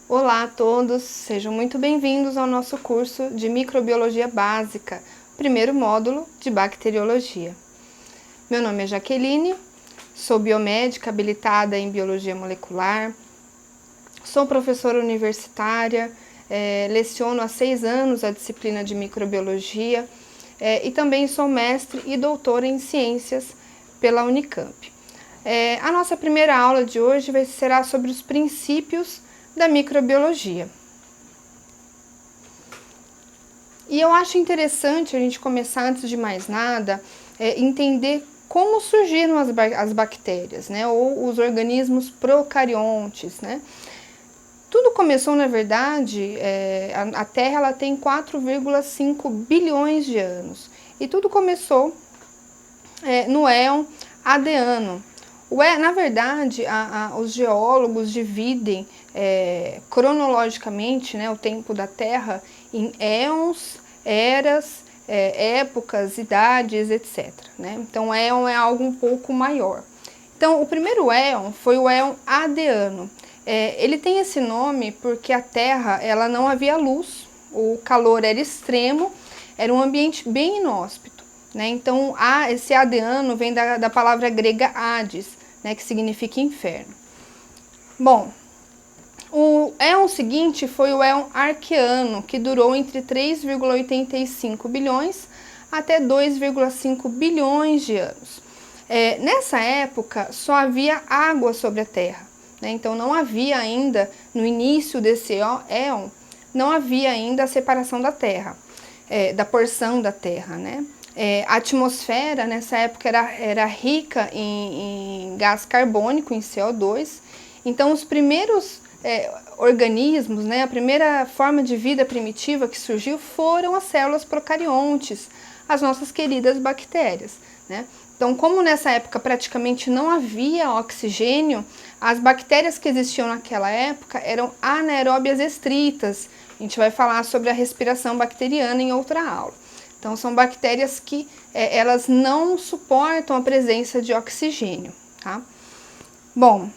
Olá a todos, sejam muito bem-vindos ao nosso curso de Microbiologia Básica, primeiro módulo de Bacteriologia. Meu nome é Jaqueline, sou biomédica habilitada em Biologia Molecular, sou professora universitária, leciono há 6 anos a disciplina de Microbiologia e também sou mestre e doutora em Ciências pela Unicamp. A nossa primeira aula de hoje será sobre os princípios da microbiologia. E eu acho interessante a gente começar, antes de mais nada, entender como surgiram as bactérias, né, ou os organismos procariontes, né. Tudo começou, na verdade, a Terra ela tem 4,5 bilhões de anos, e tudo começou no éon Adeano. Na verdade, os geólogos dividem cronologicamente, né, o tempo da Terra em éons, eras, épocas, idades, etc. Né? Então, éon é algo um pouco maior. Então, o primeiro éon foi o éon Adeano. Ele tem esse nome porque a Terra ela não havia luz, o calor era extremo, era um ambiente bem inóspito. Né? Então, esse Adeano vem da palavra grega Hades, né, que significa inferno. Bom, o éon seguinte foi o éon Arqueano, que durou entre 3,85 bilhões até 2,5 bilhões de anos. Nessa época, só havia água sobre a Terra. Né? Então, não havia ainda, no início desse éon, não havia ainda a separação da Terra, da porção da Terra, né? A atmosfera nessa época era rica em gás carbônico, em CO2. Então, os primeiros organismos, né, a primeira forma de vida primitiva que surgiu foram as células procariontes, as nossas queridas bactérias. Né? Então, como nessa época praticamente não havia oxigênio, as bactérias que existiam naquela época eram anaeróbias estritas. A gente vai falar sobre a respiração bacteriana em outra aula. Então, são bactérias que elas não suportam a presença de oxigênio. Tá? Bom,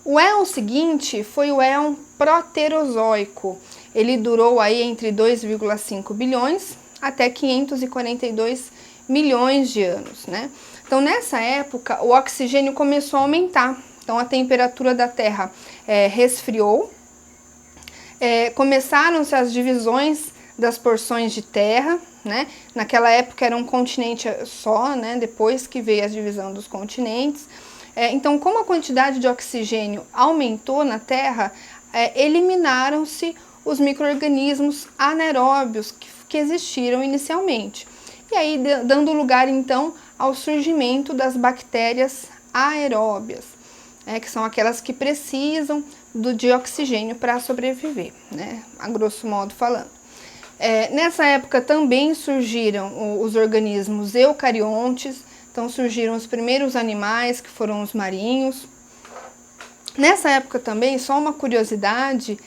o éon seguinte foi o éon proterozoico. Ele durou aí entre 2,5 bilhões até 542 milhões de anos. Né? Então, nessa época, o oxigênio começou a aumentar. Então, a temperatura da Terra resfriou, começaram-se as divisões das porções de terra, né? Naquela época era um continente só, né? Depois que veio a divisão dos continentes. Então, como a quantidade de oxigênio aumentou na Terra, eliminaram-se os micro-organismos anaeróbios que existiram inicialmente. E aí, dando lugar, então, ao surgimento das bactérias aeróbias, que são aquelas que precisam de oxigênio para sobreviver, né? A grosso modo falando. Nessa época também surgiram os organismos eucariontes, então surgiram os primeiros animais, que foram os marinhos. Nessa época também, só uma curiosidade,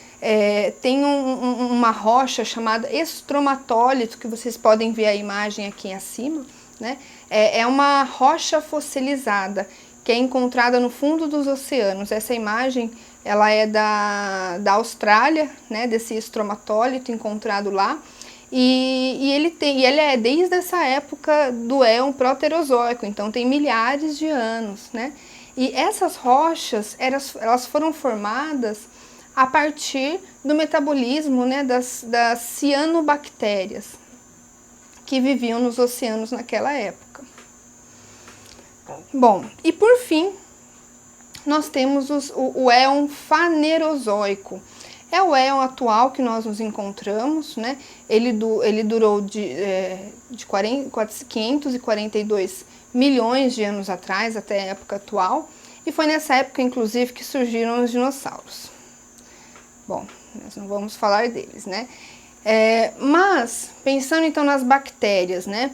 tem uma rocha chamada estromatólito, que vocês podem ver a imagem aqui acima, né? É uma rocha fossilizada, que é encontrada no fundo dos oceanos. Essa imagem ela é da Austrália, né, desse estromatólito encontrado lá, e ele é desde essa época do éon proterozoico, então tem milhares de anos. Né? E essas rochas elas foram formadas a partir do metabolismo, né, das cianobactérias que viviam nos oceanos naquela época. Bom, e por fim, nós temos o éon fanerozoico. É o éon atual que nós nos encontramos, né? Ele durou de 542 milhões de anos atrás, até a época atual, e foi nessa época, inclusive, que surgiram os dinossauros. Bom, nós não vamos falar deles, né? Mas, pensando então nas bactérias, né?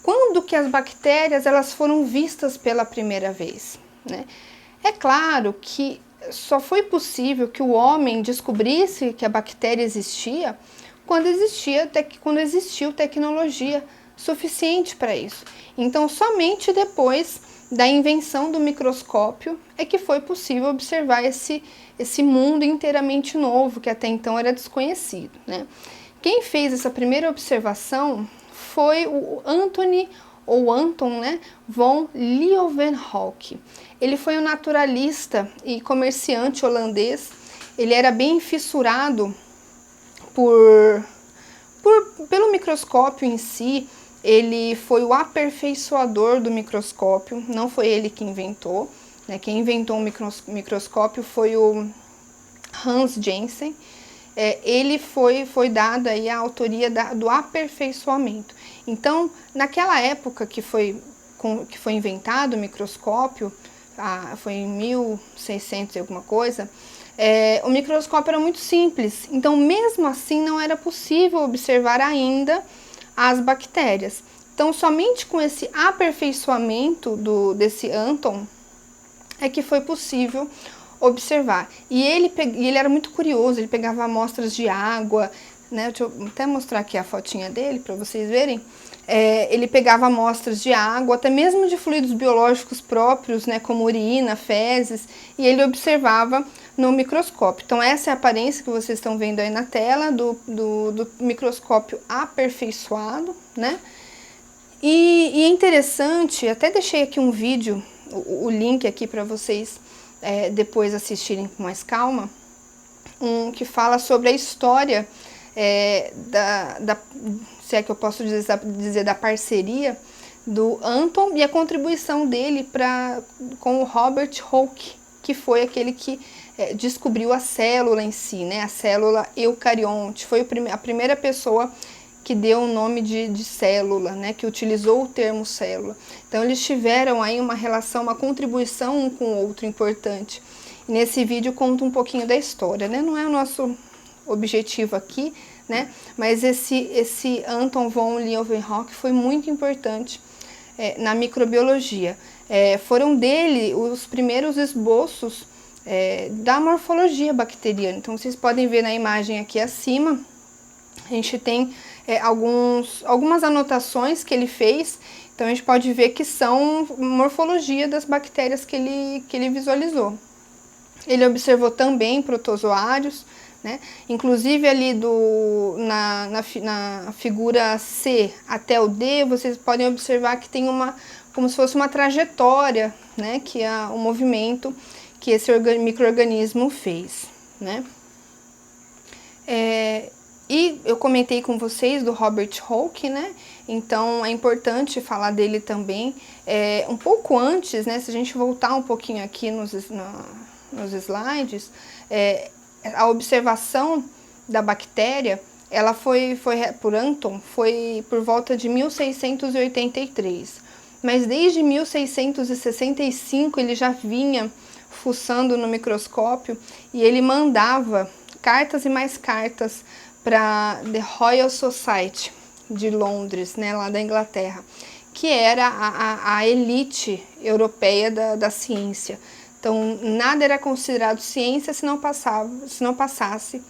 Quando que as bactérias elas foram vistas pela primeira vez? Né? É claro que só foi possível que o homem descobrisse que a bactéria existia quando existiu tecnologia suficiente para isso. Então, somente depois da invenção do microscópio é que foi possível observar esse mundo inteiramente novo, que até então era desconhecido, né? Quem fez essa primeira observação foi o Anton, né, von Leeuwenhoek. Ele foi um naturalista e comerciante holandês. Ele era bem fissurado pelo microscópio em si. Ele foi o aperfeiçoador do microscópio, não foi ele que inventou, né? Quem inventou o microscópio foi o Hans Janssen. Ele foi dada aí a autoria do aperfeiçoamento. Então, naquela época que foi inventado o microscópio, foi em 1600 e alguma coisa, o microscópio era muito simples. Então, mesmo assim, não era possível observar ainda as bactérias. Então, somente com esse aperfeiçoamento desse Anton é que foi possível observar. E ele era muito curioso, ele pegava amostras de água, né? Deixa eu até mostrar aqui a fotinha dele para vocês verem. Ele pegava amostras de água, até mesmo de fluidos biológicos próprios, né, como urina, fezes, e ele observava no microscópio. Então, essa é a aparência que vocês estão vendo aí na tela do microscópio aperfeiçoado, né? E é interessante, até deixei aqui um vídeo, o link aqui para vocês depois assistirem com mais calma, que fala sobre a história se é que eu posso dizer da parceria do Anton e a contribuição dele com o Robert Hooke, que foi aquele que descobriu a célula em si, né? A célula eucarionte. Foi a primeira pessoa que deu o nome de célula, né? Que utilizou o termo célula. Então, eles tiveram aí uma relação, uma contribuição um com o outro importante. E nesse vídeo conta um pouquinho da história, né? Não é o nosso objetivo aqui, né? Mas esse Anton von Leeuwenhoek foi muito importante na microbiologia. Foram dele os primeiros esboços da morfologia bacteriana. Então, vocês podem ver na imagem aqui acima, a gente tem algumas anotações que ele fez. Então, a gente pode ver que são morfologia das bactérias que ele visualizou. Ele observou também protozoários, né? Inclusive ali na figura C até o D, vocês podem observar que tem como se fosse uma trajetória, né? Que é o movimento que esse micro-organismo fez, né? E eu comentei com vocês do Robert Hooke, né? Então é importante falar dele também. Um pouco antes, né? Se a gente voltar um pouquinho aqui nos slides, a observação da bactéria, ela por Anton, foi por volta de 1683. Mas desde 1665 ele já vinha fuçando no microscópio e ele mandava cartas e mais cartas para The Royal Society de Londres, né, lá da Inglaterra, que era a elite europeia da ciência. Então, nada era considerado ciência se não passasse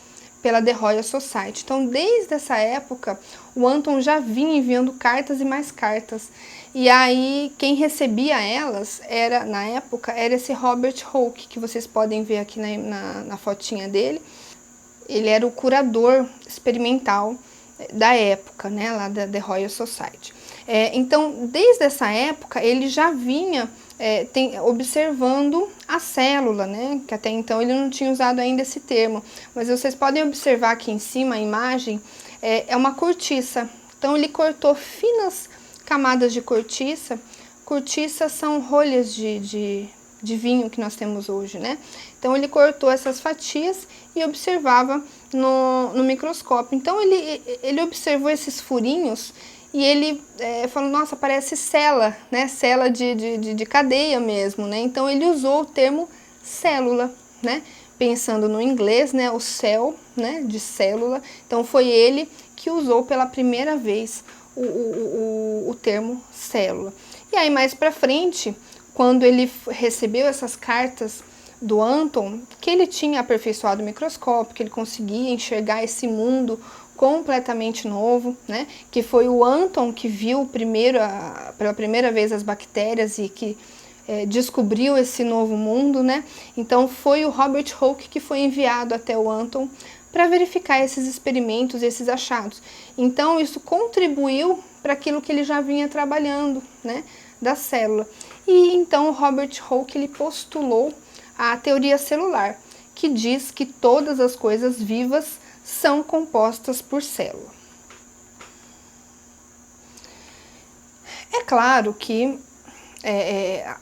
pela The Royal Society. Então, desde essa época, o Anton já vinha enviando cartas e mais cartas. E aí, quem recebia elas, na época, era esse Robert Hooke, que vocês podem ver aqui na fotinha dele. Ele era o curador experimental da época, né, lá da The Royal Society. Então, desde essa época, ele já vinha observando a célula, né, que até então ele não tinha usado ainda esse termo, mas vocês podem observar aqui em cima a imagem, é uma cortiça. Então, ele cortou finas camadas de cortiça. Cortiça são rolhas de vinho que nós temos hoje, né? Então, ele cortou essas fatias e observava no microscópio. Então, ele observou esses furinhos e ele falou, nossa, parece célula, né? Célula de cadeia mesmo, né? Então, ele usou o termo célula, né? Pensando no inglês, né? O cell, né? De célula. Então, foi ele que usou pela primeira vez o termo célula. E aí, mais pra frente, quando ele recebeu essas cartas do Anton, que ele tinha aperfeiçoado o microscópio, que ele conseguia enxergar esse mundo completamente novo, né? Que foi o Anton que viu pela primeira vez as bactérias e que descobriu esse novo mundo, né? Então foi o Robert Hooke que foi enviado até o Anton para verificar esses experimentos, esses achados. Então isso contribuiu para aquilo que ele já vinha trabalhando, né? Da célula. E então o Robert Hooke ele postulou a teoria celular, que diz que todas as coisas vivas são compostas por célula. É claro que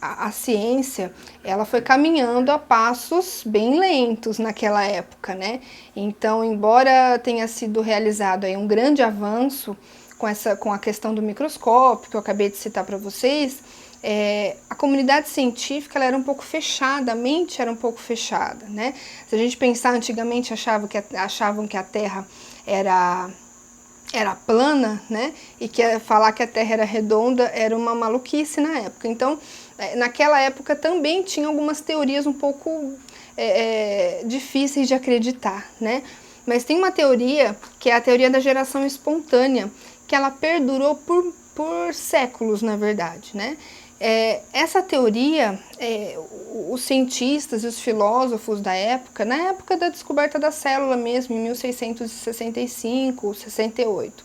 a ciência ela foi caminhando a passos bem lentos naquela época, né? Então, embora tenha sido realizado aí um grande avanço com a questão do microscópio, que eu acabei de citar para vocês, a comunidade científica ela era um pouco fechada, a mente era um pouco fechada, né? Se a gente pensar, antigamente achavam que a Terra era plana, né? E que falar que a Terra era redonda era uma maluquice na época. Então, naquela época também tinha algumas teorias um pouco difíceis de acreditar, né? Mas tem uma teoria, que é a teoria da geração espontânea, que ela perdurou por séculos, na verdade, né? Essa teoria, os cientistas e os filósofos da época, na época da descoberta da célula mesmo, em 1665, 68,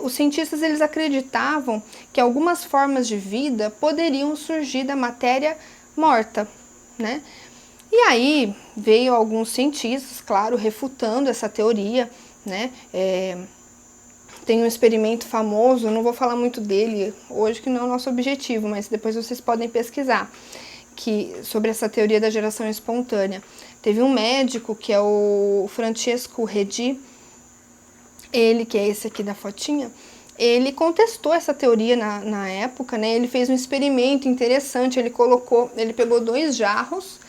os cientistas eles acreditavam que algumas formas de vida poderiam surgir da matéria morta, né? E aí veio alguns cientistas, claro, refutando essa teoria, né? Tem um experimento famoso, não vou falar muito dele hoje, que não é o nosso objetivo, mas depois vocês podem pesquisar sobre essa teoria da geração espontânea. Teve um médico, que é o Francesco Redi, ele, que é esse aqui da fotinha, ele contestou essa teoria na época, né? Ele fez um experimento interessante, ele pegou 2 jarros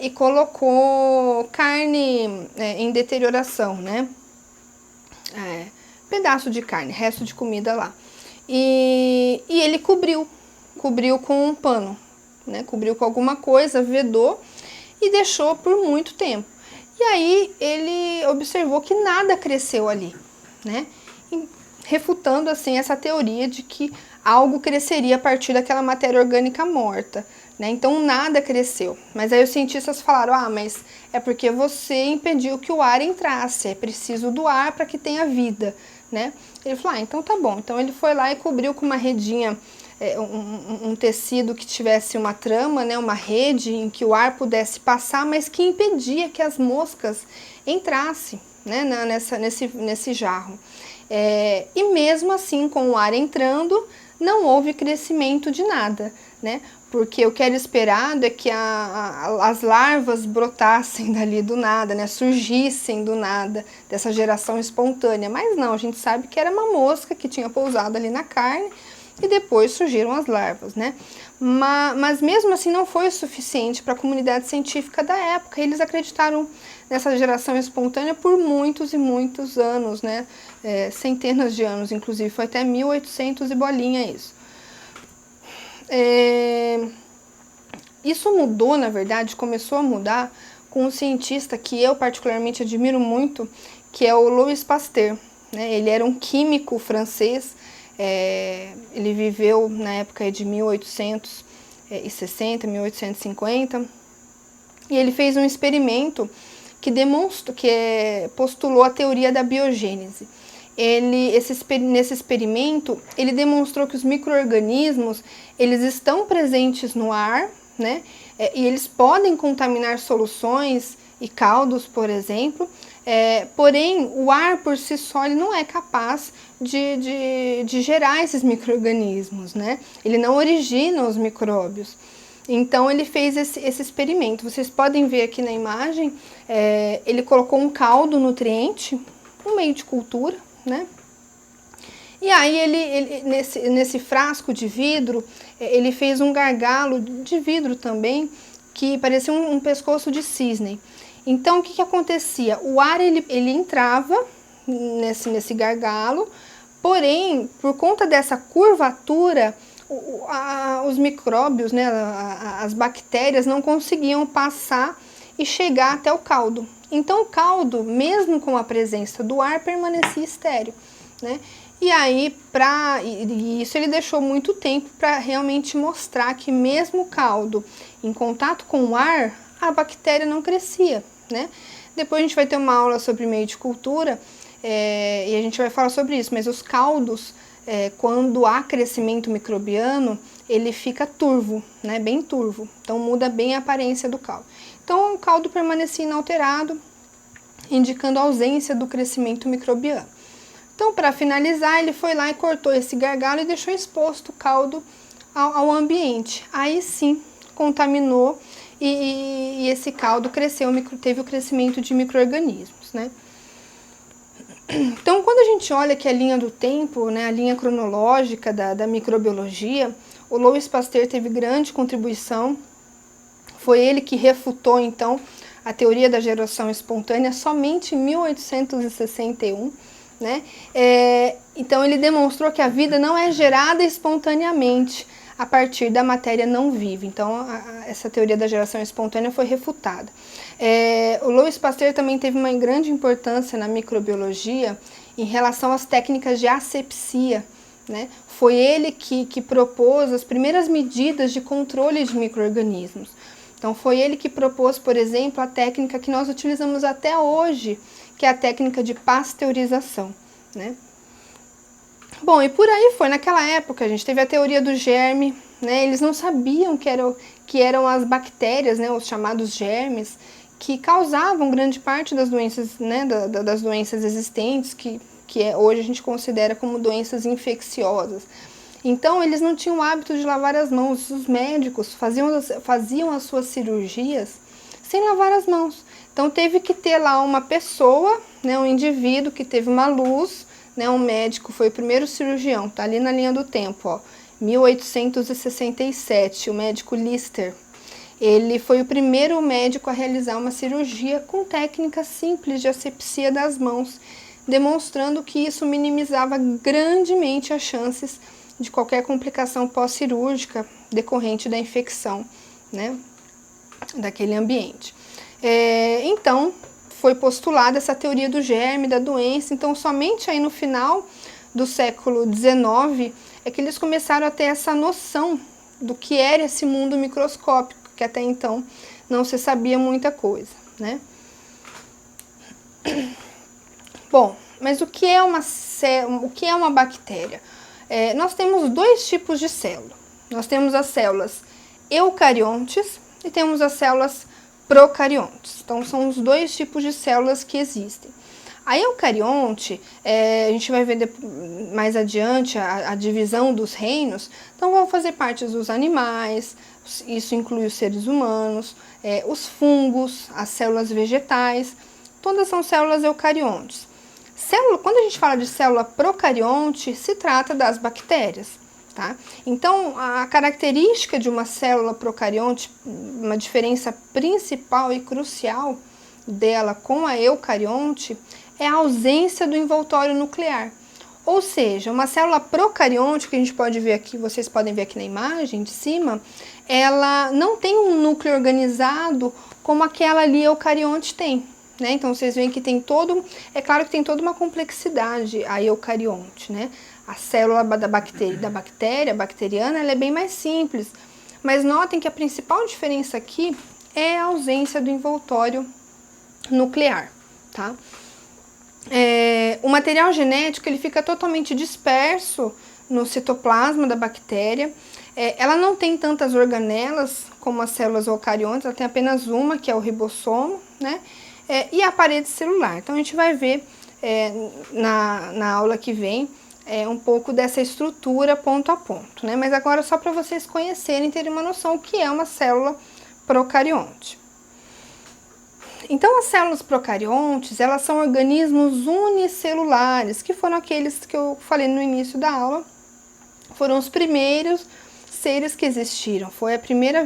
e colocou carne em deterioração, né? Pedaço de carne, resto de comida lá. E ele cobriu com um pano, né? Cobriu com alguma coisa, vedou e deixou por muito tempo. E aí ele observou que nada cresceu ali, né? E refutando assim essa teoria de que algo cresceria a partir daquela matéria orgânica morta, né? Então nada cresceu. Mas aí os cientistas falaram: mas é porque você impediu que o ar entrasse, é preciso do ar para que tenha vida, né? Ele falou: então tá bom. Então ele foi lá e cobriu com uma redinha, um tecido que tivesse uma trama, né? Uma rede em que o ar pudesse passar, mas que impedia que as moscas entrassem, né? Nesse jarro. E mesmo assim, com o ar entrando, não houve crescimento de nada, né? Porque o que era esperado é que as larvas brotassem dali do nada, né? Surgissem do nada, dessa geração espontânea. Mas não, a gente sabe que era uma mosca que tinha pousado ali na carne e depois surgiram as larvas, né? Mas mesmo assim não foi o suficiente para a comunidade científica da época. Eles acreditaram nessa geração espontânea por muitos e muitos anos, né? Centenas de anos, inclusive. Foi até 1800 e bolinha isso. Isso mudou, na verdade, começou a mudar com um cientista que eu particularmente admiro muito, que é o Louis Pasteur, né? Ele era um químico francês, ele viveu na época de 1860, 1850, e ele fez um experimento que postulou a teoria da biogênese. Nesse experimento, ele demonstrou que os micro-organismos, eles estão presentes no ar, né? E eles podem contaminar soluções e caldos, por exemplo, porém, o ar por si só ele não é capaz de gerar esses micro-organismos, né? Ele não origina os micróbios. Então, ele fez esse experimento. Vocês podem ver aqui na imagem, ele colocou um caldo nutriente, um meio de cultura, né? E aí ele nesse frasco de vidro, ele fez um gargalo de vidro também, que parecia um pescoço de cisne. Então o que acontecia? O ar ele entrava nesse gargalo, porém, por conta dessa curvatura, os micróbios, né, as bactérias não conseguiam passar e chegar até o caldo. Então o caldo, mesmo com a presença do ar, permanecia estéril, né? E aí, isso ele deixou muito tempo para realmente mostrar que mesmo o caldo em contato com o ar, a bactéria não crescia, né? Depois a gente vai ter uma aula sobre meio de cultura e a gente vai falar sobre isso, mas os caldos, quando há crescimento microbiano, ele fica turvo, né? Bem turvo, então muda bem a aparência do caldo. Então o caldo permanecia inalterado, indicando a ausência do crescimento microbiano. Então, para finalizar, ele foi lá e cortou esse gargalo e deixou exposto o caldo ao ambiente. Aí sim, contaminou e esse caldo cresceu, teve o crescimento de micro-organismos, né? Então, quando a gente olha aqui a linha do tempo, né, a linha cronológica da microbiologia, o Louis Pasteur teve grande contribuição. Foi ele que refutou, então, a teoria da geração espontânea somente em 1861. Né? Então ele demonstrou que a vida não é gerada espontaneamente a partir da matéria não viva. Então essa teoria da geração espontânea foi refutada. O Louis Pasteur também teve uma grande importância na microbiologia em relação às técnicas de asepsia. Né? Foi ele que propôs as primeiras medidas de controle de micro-organismos. Então foi ele que propôs, por exemplo, a técnica que nós utilizamos até hoje, que é a técnica de pasteurização, né? Bom, e por aí foi. Naquela época a gente teve a teoria do germe, né? Eles não sabiam que eram as bactérias, né? Os chamados germes, que causavam grande parte das doenças, né? Das doenças existentes, que hoje a gente considera como doenças infecciosas. Então eles não tinham o hábito de lavar as mãos. Os médicos faziam as suas cirurgias sem lavar as mãos. Então teve que ter lá uma pessoa, né, um indivíduo que teve uma luz, né, um médico, foi o primeiro cirurgião, tá ali na linha do tempo, ó, 1867, o médico Lister. Ele foi o primeiro médico a realizar uma cirurgia com técnicas simples de asepsia das mãos, demonstrando que isso minimizava grandemente as chances de qualquer complicação pós-cirúrgica decorrente da infecção, né, daquele ambiente. Então, foi postulada essa teoria do germe, da doença. Então, somente aí no final do século XIX é que eles começaram a ter essa noção do que era esse mundo microscópico, que até então não se sabia muita coisa, né? Bom, mas o que é uma bactéria? Nós temos dois tipos de célula. Nós temos as células eucariontes e temos as células procariontes. Então, são os dois tipos de células que existem. A eucarionte, a gente vai ver mais adiante a divisão dos reinos, então vão fazer parte dos animais, isso inclui os seres humanos, os fungos, as células vegetais, todas são células eucariontes. Quando a gente fala de célula procarionte, se trata das bactérias. Tá? Então, a característica de uma célula procarionte, uma diferença principal e crucial dela com a eucarionte, é a ausência do envoltório nuclear. Ou seja, uma célula procarionte, que a gente pode ver aqui, vocês podem ver aqui na imagem de cima, ela não tem um núcleo organizado como aquela ali eucarionte tem. Né? Então, vocês veem que tem é claro que tem toda uma complexidade a eucarionte, né? A célula da bactéria bacteriana, ela é bem mais simples, mas notem que a principal diferença aqui é a ausência do envoltório nuclear, tá? O material genético ele fica totalmente disperso no citoplasma da bactéria. Ela não tem tantas organelas como as células eucariontes, ela tem apenas uma, que é o ribossomo, né? E a parede celular. Então a gente vai ver na aula que vem um pouco dessa estrutura ponto a ponto, né? Mas agora só para vocês conhecerem, terem uma noção o que é uma célula procarionte. Então as células procariontes, elas são organismos unicelulares, que foram aqueles que eu falei no início da aula, foram os primeiros seres que existiram, foi a primeira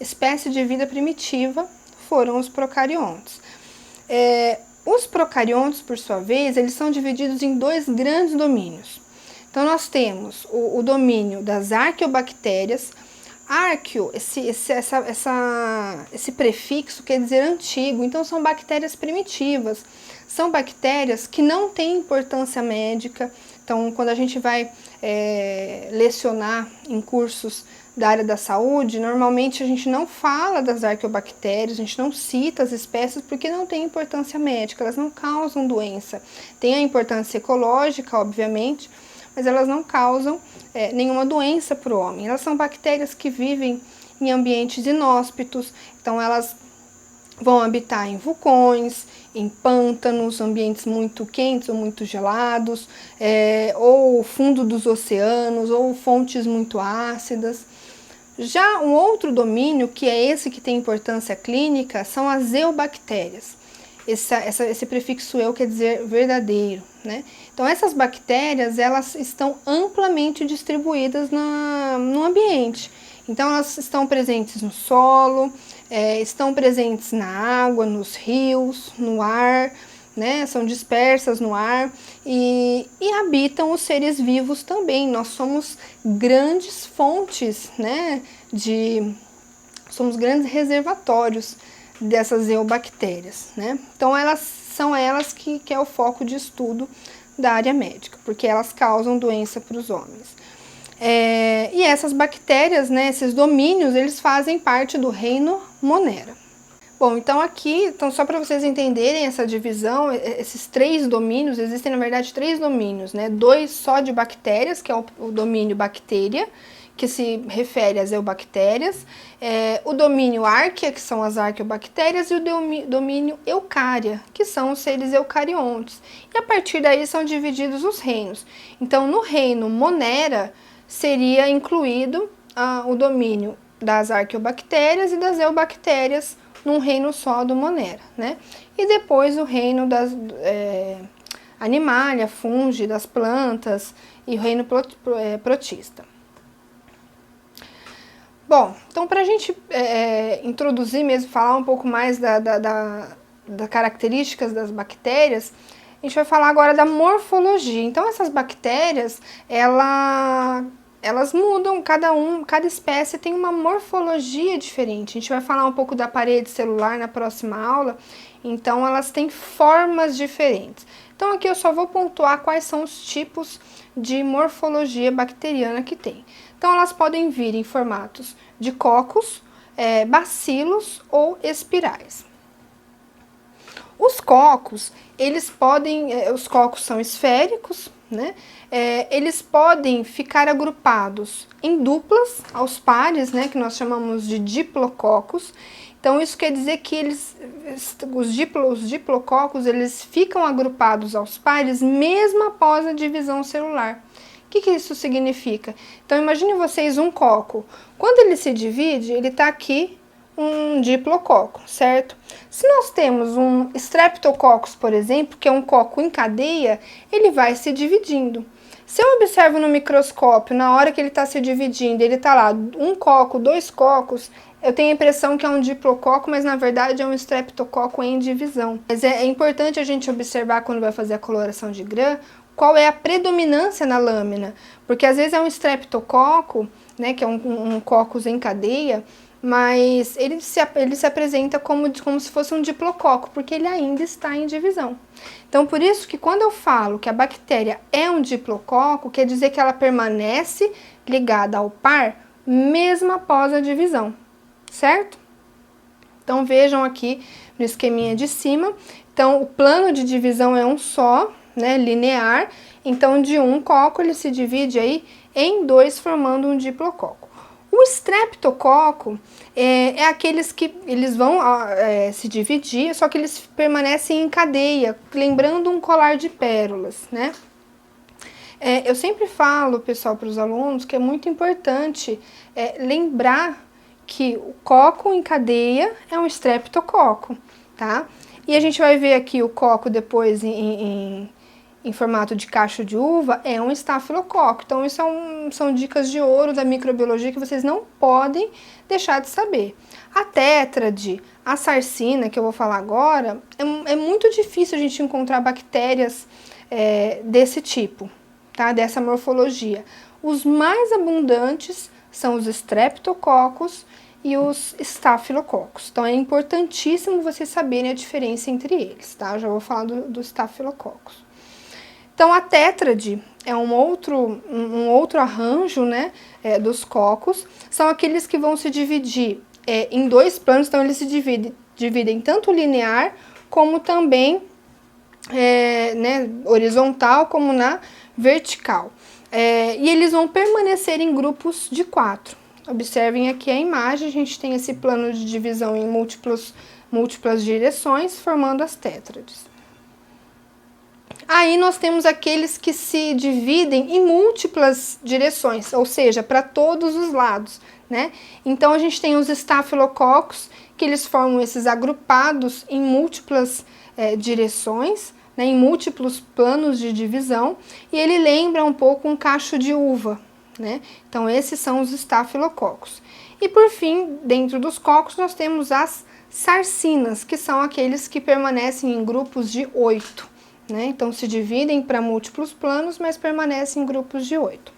espécie de vida primitiva, foram os procariontes. Os procariontes, por sua vez, eles são divididos em dois grandes domínios. Então, nós temos o domínio das arqueobactérias. Arqueo, esse prefixo quer dizer antigo, então são bactérias primitivas, são bactérias que não têm importância médica. Então, quando a gente vai lecionar em cursos da área da saúde, normalmente a gente não fala das arqueobactérias, a gente não cita as espécies porque não tem importância médica, elas não causam doença. Tem a importância ecológica, obviamente, mas elas não causam nenhuma doença para o homem. Elas são bactérias que vivem em ambientes inóspitos, então elas vão habitar em vulcões, em pântanos, ambientes muito quentes ou muito gelados, ou fundo dos oceanos, ou fontes muito ácidas. Já um outro domínio, que é esse que tem importância clínica, são as eubactérias. Esse prefixo eu quer dizer verdadeiro, né? Então essas bactérias, elas estão amplamente distribuídas no ambiente. Então elas estão presentes no solo, estão presentes na água, nos rios, no ar, né? São dispersas no ar e habitam os seres vivos também. Nós somos grandes fontes, né? Somos grandes reservatórios dessas eubactérias, né? Então são elas que é o foco de estudo da área médica, porque elas causam doença para os homens. E essas bactérias, né, esses domínios, eles fazem parte do reino Monera. Bom, então aqui, só para vocês entenderem essa divisão, esses 3 domínios, existem na verdade 3 domínios, né? 2 só de bactérias, que é o domínio bactéria, que se refere às eubactérias, o domínio Archaea, que são as arqueobactérias, e o domínio Eucária, que são os seres eucariontes. E a partir daí são divididos os reinos. Então, no reino Monera, seria incluído o domínio das arqueobactérias e das eubactérias num reino só do Monera, né? E depois o reino das Animalia, Fungi, das plantas e o reino protista. Bom, então para a gente introduzir mesmo, falar um pouco mais das características das bactérias, a gente vai falar agora da morfologia. Então essas bactérias, elas mudam, cada espécie tem uma morfologia diferente. A gente vai falar um pouco da parede celular na próxima aula, então elas têm formas diferentes. Então aqui eu só vou pontuar quais são os tipos de morfologia bacteriana que tem. Então elas podem vir em formatos de cocos, bacilos ou espirais. Os cocos, os cocos são esféricos, né? Eles podem ficar agrupados em duplas, aos pares, né? Que nós chamamos de diplococos. Então isso quer dizer que os diplococos, eles ficam agrupados aos pares mesmo após a divisão celular. O que isso significa? Então imagine vocês um coco. Quando ele se divide, ele está aqui um diplococo, certo? Se nós temos um Streptococcus, por exemplo, que é um coco em cadeia, ele vai se dividindo. Se eu observo no microscópio, na hora que ele está se dividindo, ele está lá, um coco, 2 cocos, eu tenho a impressão que é um diplococo, mas na verdade é um streptococo em divisão. Mas é importante a gente observar quando vai fazer a coloração de Gram, qual é a predominância na lâmina, porque às vezes é um streptococo, né, que é um coccus em cadeia, mas ele se apresenta como se fosse um diplococo, porque ele ainda está em divisão. Então, por isso que quando eu falo que a bactéria é um diplococo, quer dizer que ela permanece ligada ao par, mesmo após a divisão, certo? Então, vejam aqui no esqueminha de cima. Então, o plano de divisão é um só, né, linear. Então, de um coco, ele se divide aí em 2, formando um diplococo. O streptococo é aqueles que eles vão se dividir, só que eles permanecem em cadeia, lembrando um colar de pérolas, né? Eu sempre falo, pessoal, para os alunos, que é muito importante lembrar que o coco em cadeia é um streptococo, tá? E a gente vai ver aqui o coco depois em formato de cacho de uva, é um estafilococo. Então, isso são dicas de ouro da microbiologia que vocês não podem deixar de saber. A tétrade, a sarcina, que eu vou falar agora, é muito difícil a gente encontrar bactérias desse tipo, tá? Dessa morfologia. Os mais abundantes são os Streptococcus e os Staphylococcus. Então, é importantíssimo vocês saberem a diferença entre eles, tá? Eu já vou falar do Staphylococcus. Então, a tétrade é um outro arranjo, né, dos cocos. São aqueles que vão se dividir em dois planos, então eles se dividem tanto linear como também né, horizontal como na vertical. E eles vão permanecer em grupos de 4. Observem aqui a imagem, a gente tem esse plano de divisão em múltiplas direções, formando as tétrades. Aí nós temos aqueles que se dividem em múltiplas direções, ou seja, para todos os lados, né? Então a gente tem os Staphylococcus, que eles formam esses agrupados em múltiplas direções, né, em múltiplos planos de divisão, e ele lembra um pouco um cacho de uva, né? Então esses são os Staphylococcus. E por fim, dentro dos cocos nós temos as sarcinas, que são aqueles que permanecem em grupos de 8. Né? Então se dividem para múltiplos planos, mas permanecem em grupos de 8.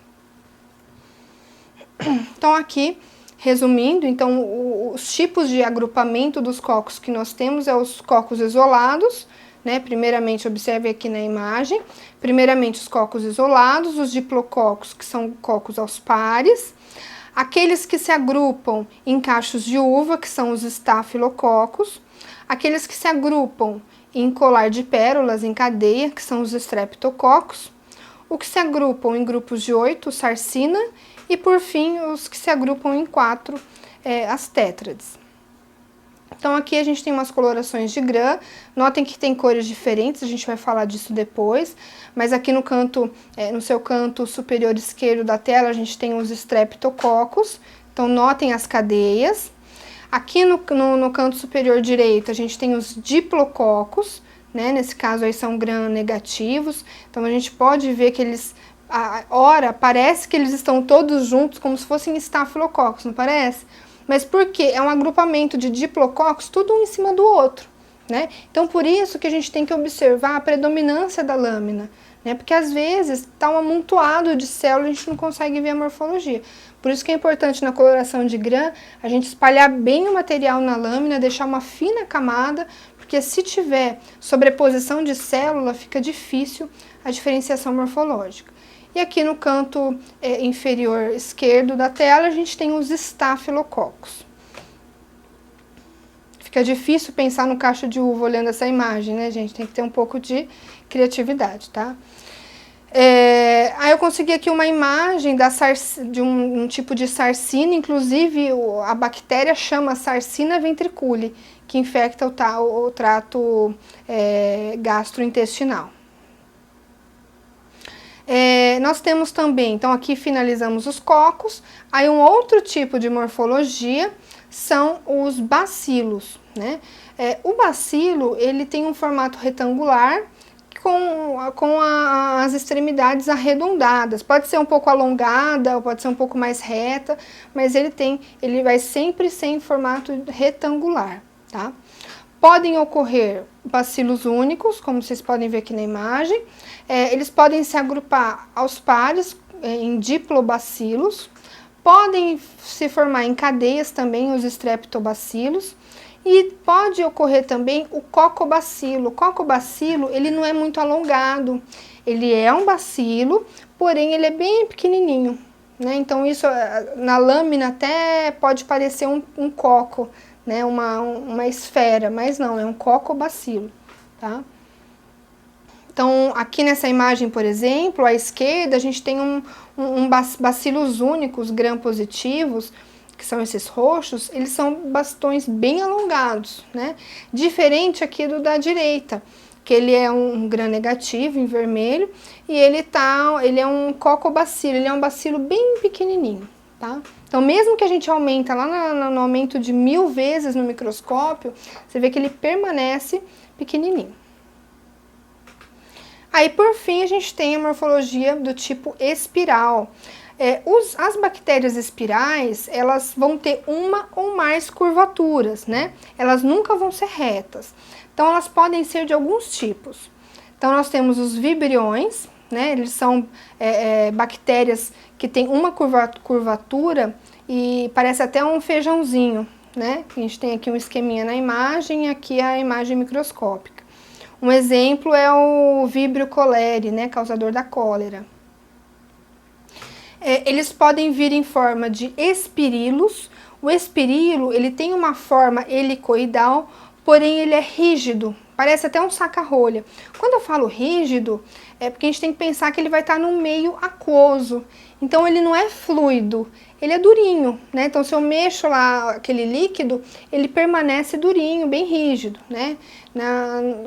Então aqui, resumindo, então os tipos de agrupamento dos cocos que nós temos é os cocos isolados, né? Primeiramente, observe aqui na imagem, primeiramente os cocos isolados, os diplococos, que são cocos aos pares, aqueles que se agrupam em cachos de uva, que são os Staphylococcus, aqueles que se agrupam em colar de pérolas em cadeia, que são os Streptococcus, o que se agrupam em grupos de 8, sarcina, e por fim os que se agrupam em 4, as tétrades. Então aqui a gente tem umas colorações de Gram, notem que tem cores diferentes, a gente vai falar disso depois, mas aqui no canto, no seu canto superior esquerdo da tela a gente tem os Streptococcus, então notem as cadeias. Aqui no canto superior direito a gente tem os Diplococos, né? Nesse caso aí são Gram negativos, então a gente pode ver que eles, ora, parece que eles estão todos juntos como se fossem Staphylococcus, não parece? Mas por quê? É um agrupamento de Diplococos, tudo um em cima do outro, né? Então por isso que a gente tem que observar a predominância da lâmina, né? Porque às vezes está um amontoado de células e a gente não consegue ver a morfologia. Por isso que é importante na coloração de Gram a gente espalhar bem o material na lâmina, deixar uma fina camada, porque se tiver sobreposição de célula fica difícil a diferenciação morfológica. E aqui no canto inferior esquerdo da tela a gente tem os Staphylococcus. Fica difícil pensar no cacho de uva olhando essa imagem, né, gente? Tem que ter um pouco de criatividade, tá? Aí eu consegui aqui uma imagem de um tipo de sarcina, inclusive a bactéria chama Sarcina ventriculi, que infecta o trato gastrointestinal. Nós temos também, então aqui finalizamos os cocos, aí um outro tipo de morfologia são os bacilos, né? O bacilo, ele tem um formato retangular, com as extremidades arredondadas, pode ser um pouco alongada, ou pode ser um pouco mais reta, mas ele vai sempre ser em formato retangular, tá? Podem ocorrer bacilos únicos, como vocês podem ver aqui na imagem, eles podem se agrupar aos pares, em diplobacilos, podem se formar em cadeias também, os streptobacilos, e pode ocorrer também o cocobacilo. O cocobacilo, ele não é muito alongado, ele é um bacilo, porém ele é bem pequenininho, né? Então isso na lâmina até pode parecer um coco, né? Uma esfera, mas não, é um cocobacilo, tá? Então aqui nessa imagem, por exemplo, à esquerda a gente tem bacilos únicos, gram-positivos, que são esses roxos, eles são bastões bem alongados, né? Diferente aqui do da direita, que ele é um gram negativo em vermelho e ele é um cocobacilo, ele é um bacilo bem pequenininho, tá? Então mesmo que a gente aumenta lá no aumento de 1000 vezes no microscópio, você vê que ele permanece pequenininho. Aí por fim a gente tem a morfologia do tipo espiral. As bactérias espirais, elas vão ter uma ou mais curvaturas, né? Elas nunca vão ser retas. Então, elas podem ser de alguns tipos. Então, nós temos os vibriões, né? Eles são bactérias que têm uma curvatura e parece até um feijãozinho, né? A gente tem aqui um esqueminha na imagem e aqui a imagem microscópica. Um exemplo é o Vibrio cholerae, né? Causador da cólera. Eles podem vir em forma de espirilos. O espirilo, ele tem uma forma helicoidal, porém ele é rígido, parece até um saca-rolha. Quando eu falo rígido, é porque a gente tem que pensar que ele vai estar num meio aquoso. Então ele não é fluido, ele é durinho, né? Então se eu mexo lá aquele líquido, ele permanece durinho, bem rígido, né?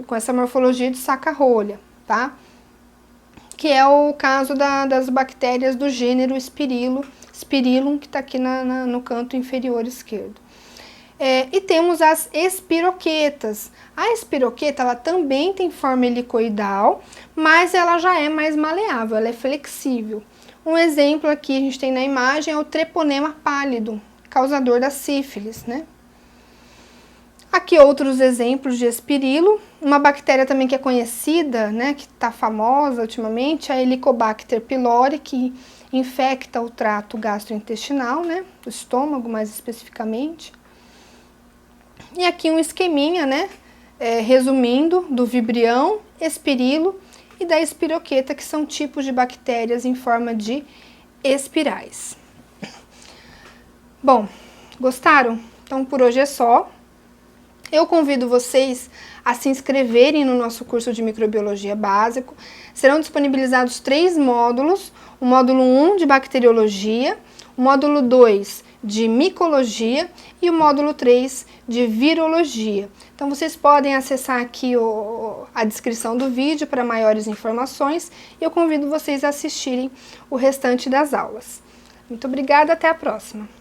Com essa morfologia de saca-rolha, tá? Que é o caso das bactérias do gênero Spirillum, que está aqui no canto inferior esquerdo. E temos as espiroquetas. A espiroqueta, ela também tem forma helicoidal, mas ela já é mais maleável, ela é flexível. Um exemplo aqui a gente tem na imagem é o Treponema pálido, causador da sífilis, né? Aqui outros exemplos de espirilo, uma bactéria também que é conhecida, né, que está famosa ultimamente, a Helicobacter pylori, que infecta o trato gastrointestinal, né, o estômago mais especificamente. E aqui um esqueminha, né, resumindo, do vibrião, espirilo e da espiroqueta, que são tipos de bactérias em forma de espirais. Bom, gostaram? Então por hoje é só. Eu convido vocês a se inscreverem no nosso curso de microbiologia básico. Serão disponibilizados 3 módulos, o módulo 1 de bacteriologia, o módulo 2 de micologia e o módulo 3 de virologia. Então vocês podem acessar aqui a descrição do vídeo para maiores informações e eu convido vocês a assistirem o restante das aulas. Muito obrigada, até a próxima!